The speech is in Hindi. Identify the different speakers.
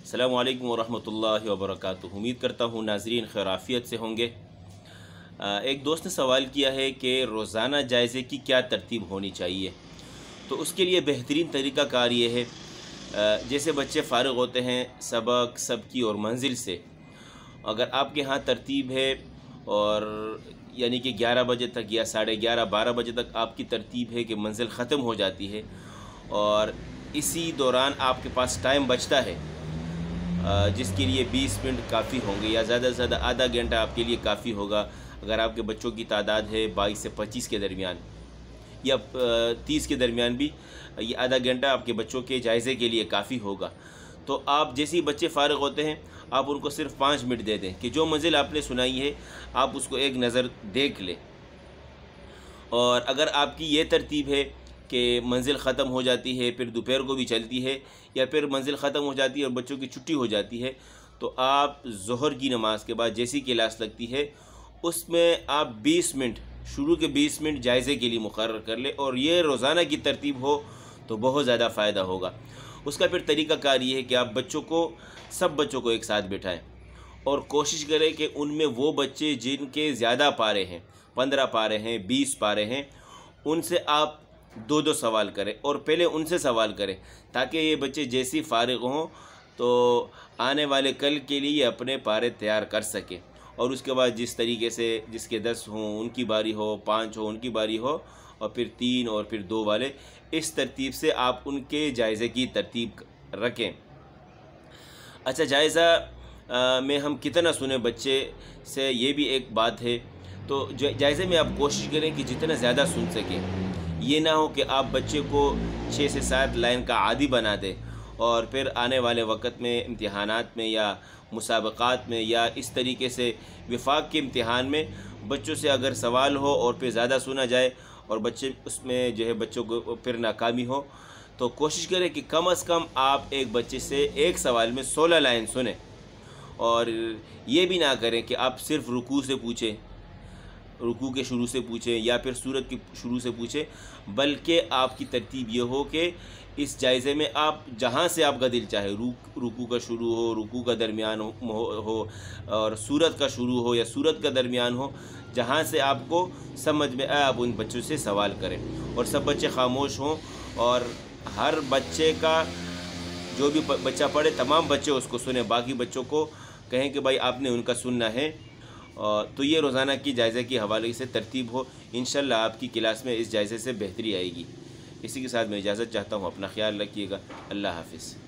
Speaker 1: अस्सलामु अलैकुम वरहमतुल्लाहि वबरकातुहू। उम्मीद करता हूँ नाज़रीन खैराफियत से होंगे। एक दोस्त ने सवाल किया है कि रोज़ाना जायज़े की क्या तरतीब होनी चाहिए। तो उसके लिए बेहतरीन तरीक़ाकार ये है, जैसे बच्चे फ़ारिग होते हैं सबक सबकी और मंजिल से, अगर आपके यहाँ तरतीब है और यानी कि 11 बजे तक या 11:30 12 बजे तक आपकी तरतीब है कि मंजिल ख़त्म हो जाती है और इसी दौरान आपके पास टाइम बचता है जिसके लिए 20 मिनट काफ़ी होंगे या ज़्यादा से ज़्यादा आधा घंटा आपके लिए काफ़ी होगा। अगर आपके बच्चों की तादाद है 22 से 25 के दरमियान या 30 के दरमियान भी, ये आधा घंटा आपके बच्चों के जायज़े के लिए काफ़ी होगा। तो आप जैसे ही बच्चे फ़ारिग होते हैं आप उनको सिर्फ 5 मिनट दे दें कि जो मंजिल आपने सुनाई है आप उसको एक नज़र देख लें। और अगर आपकी ये तरतीब है कि मंजिल ख़त्म हो जाती है फिर दोपहर को भी चलती है या फिर मंजिल ख़त्म हो जाती है और बच्चों की छुट्टी हो जाती है, तो आप ज़ोहर की नमाज़ के बाद जैसी क्लास लगती है उसमें आप 20 मिनट, शुरू के 20 मिनट जायज़े के लिए मुकर्रर कर लें और ये रोज़ाना की तरतीब हो तो बहुत ज़्यादा फ़ायदा होगा। उसका फिर तरीक़ाकार ये है कि आप सब बच्चों को एक साथ बिठाएँ और कोशिश करें कि उनमें वो बच्चे जिनके ज़्यादा पारे हैं, 15 पारे हैं, 20 पारे हैं, उनसे आप 2-2 सवाल करें और पहले उनसे सवाल करें ताकि ये बच्चे जैसी फ़ारिग हों तो आने वाले कल के लिए अपने पारे तैयार कर सकें। और उसके बाद जिस तरीके से जिसके 10 हों उनकी बारी हो, 5 हो उनकी बारी हो और फिर 3 और फिर 2 वाले, इस तरतीब से आप उनके जायज़े की तरतीब रखें। अच्छा, जायज़ा में हम कितना सुने बच्चे से, ये भी एक बात है। तो जायज़े में आप कोशिश करें कि जितना ज़्यादा सुन सकें। ये ना हो कि आप बच्चे को 6 से 7 लाइन का आदी बना दें और फिर आने वाले वक़्त में इम्तिहानात में या मुसाबक़ात में या इस तरीके से विफ़ाक़ के इम्तिहान में बच्चों से अगर सवाल हो और फिर ज़्यादा सुना जाए और बच्चे उसमें जो है बच्चों को फिर नाकामी हो, तो कोशिश करें कि कम से कम आप एक बच्चे से एक सवाल में 16 लाइन सुने। और ये भी ना करें कि आप सिर्फ़ रुकू से पूछें, रुकू के शुरू से पूछें या फिर सूरत के शुरू से पूछें, बल्कि आपकी तरतीब ये हो कि इस जायज़े में आप जहाँ से आपका दिल चाहे, रुकू का शुरू हो, रुकू का दरमियान हो और सूरत का शुरू हो या सूरत का दरमियान हो, जहाँ से आपको समझ में आए आप उन बच्चों से सवाल करें और सब बच्चे खामोश हों और हर बच्चे का जो भी बच्चा पढ़े तमाम बच्चे उसको सुने, बाकी बच्चों को कहें कि भाई आपने उनका सुनना है। तो ये रोज़ाना की जायज़े के हवाले से तरतीब हो, इंशाल्लाह आपकी क्लास में इस जायज़े से बेहतरी आएगी। इसी के साथ मैं इजाज़त चाहता हूँ। अपना ख्याल रखिएगा। अल्लाह हाफ़िज़।